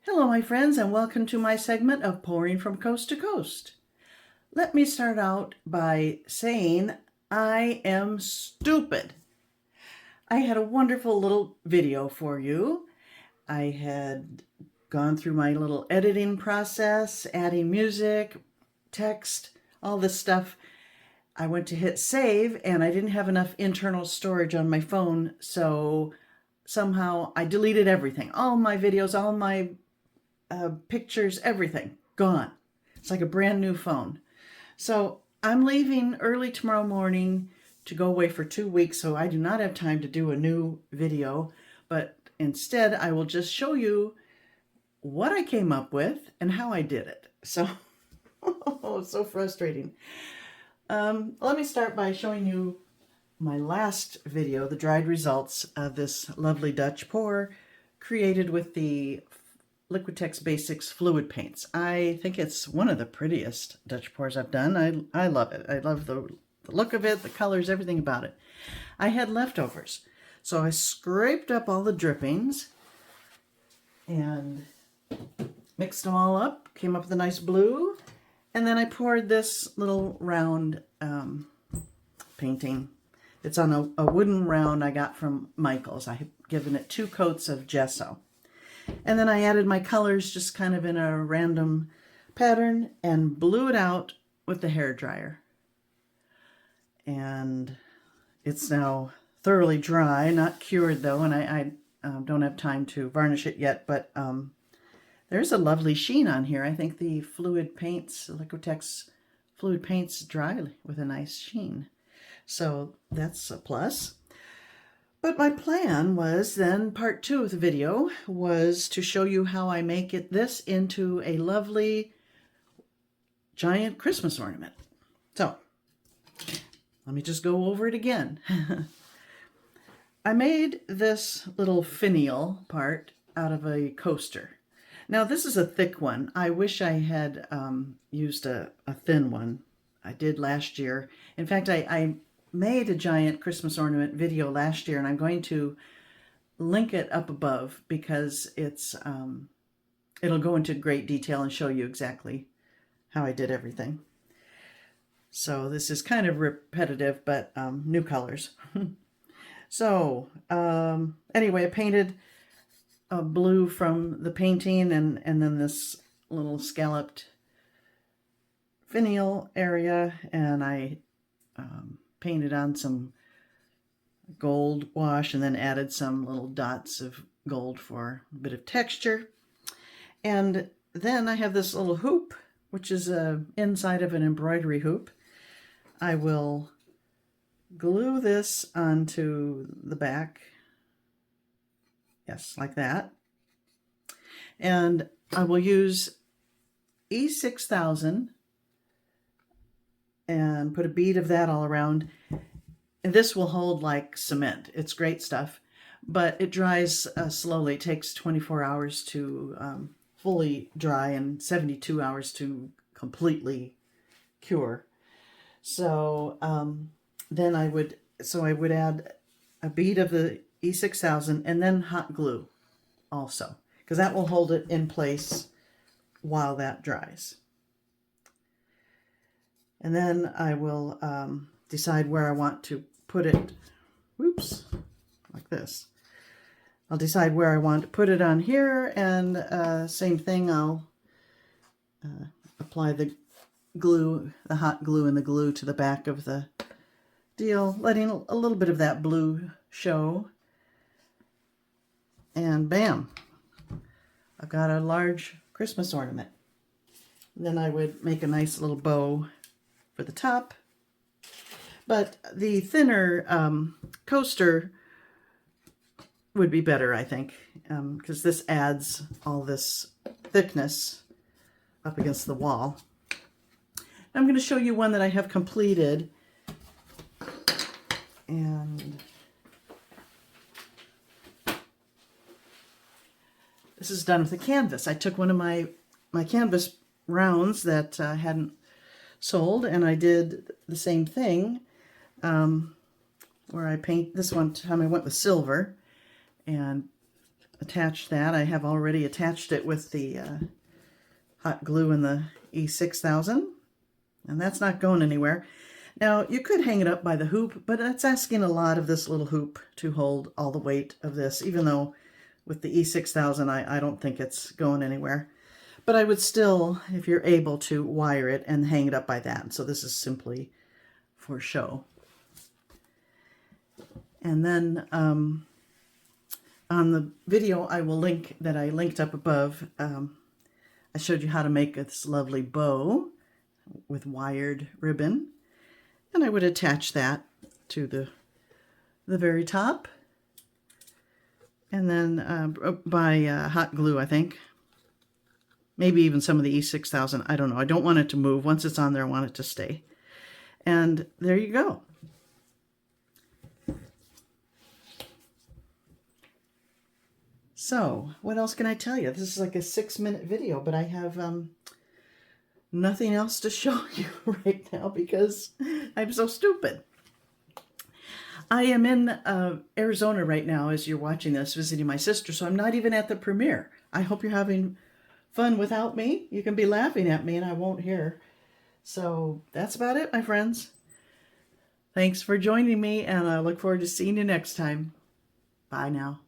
Hello my friends, and welcome to my segment of Pouring from Coast to Coast. Let me start out by saying I am stupid. I had a wonderful little video for you. I had gone through my little editing process, adding music, text, all this stuff. I went to hit save and I didn't have enough internal storage on my phone, so somehow I deleted everything. All my videos, all my pictures, everything gone. It's like a brand new phone. So I'm leaving early tomorrow morning to go away for 2 weeks, so I do not have time to do a new video, but instead I will just show you what I came up with and how I did it. So, it's so frustrating. Let me start by showing you my last video, the dried results of this lovely Dutch pour created with the Liquitex Basics Fluid Paints. I think it's one of the prettiest Dutch pours I've done. I love it. I love the look of it, the colors, everything about it. I had leftovers, so I scraped up all the drippings and mixed them all up, came up with a nice blue, and then I poured this little round painting. It's on a wooden round I got from Michael's. I had given it 2 coats of gesso. And then I added my colors just kind of in a random pattern and blew it out with the hairdryer. And it's now thoroughly dry, not cured though, and I don't have time to varnish it yet, but there's a lovely sheen on here. I think the Fluid Paints, Liquitex Fluid Paints dry with a nice sheen. So that's a plus. But my plan was then, part 2 of the video was to show you how I make this into a lovely giant Christmas ornament. So let me just go over it again. I made this little finial part out of a coaster. Now this is a thick one. I wish I had used a thin one. I did last year. In fact, I made a giant Christmas ornament video last year, and I'm going to link it up above because it's it'll go into great detail and show you exactly how I did everything. So this is kind of repetitive, but new colors. So anyway, I painted a blue from the painting and then this little scalloped finial area, and I painted on some gold wash and then added some little dots of gold for a bit of texture. And then I have this little hoop, which is inside of an embroidery hoop. I will glue this onto the back. Yes, like that. And I will use E6000 and put a bead of that all around. And this will hold like cement. It's great stuff, but it dries slowly. It takes 24 hours to fully dry and 72 hours to completely cure. So then I would add a bead of the E6000 and then hot glue also, because that will hold it in place while that dries. And then I will decide where I want to put it. Whoops, like this. I'll decide where I want to put it on here, and same thing, I'll apply the glue, the hot glue and the glue to the back of the deal, letting a little bit of that blue show. And bam, I've got a large Christmas ornament. And then I would make a nice little bow for the top, but the thinner coaster would be better, I think, because this adds all this thickness up against the wall. I'm going to show you one that I have completed, and this is done with a canvas. I took one of my canvas rounds that hadn't sold, and I did the same thing where I paint. This one time I went with silver and attach that. I have already attached it with the hot glue in the E6000, and that's not going anywhere. Now, you could hang it up by the hoop, but it's asking a lot of this little hoop to hold all the weight of this, even though with the E6000, I don't think it's going anywhere. But I would still, if you're able to, wire it and hang it up by that. So this is simply for show. And then on the video I will link that I linked up above, I showed you how to make this lovely bow with wired ribbon. And I would attach that to the very top. And then by hot glue, I think. Maybe even some of the E6000. I don't know. I don't want it to move. Once it's on there, I want it to stay. And there you go. So, what else can I tell you? This is like a 6-minute video, but I have nothing else to show you right now because I'm so stupid. I am in Arizona right now as you're watching this, visiting my sister, so I'm not even at the premiere. I hope you're having fun without me. You can be laughing at me and I won't hear. So that's about it, my friends. Thanks for joining me, and I look forward to seeing you next time. Bye now.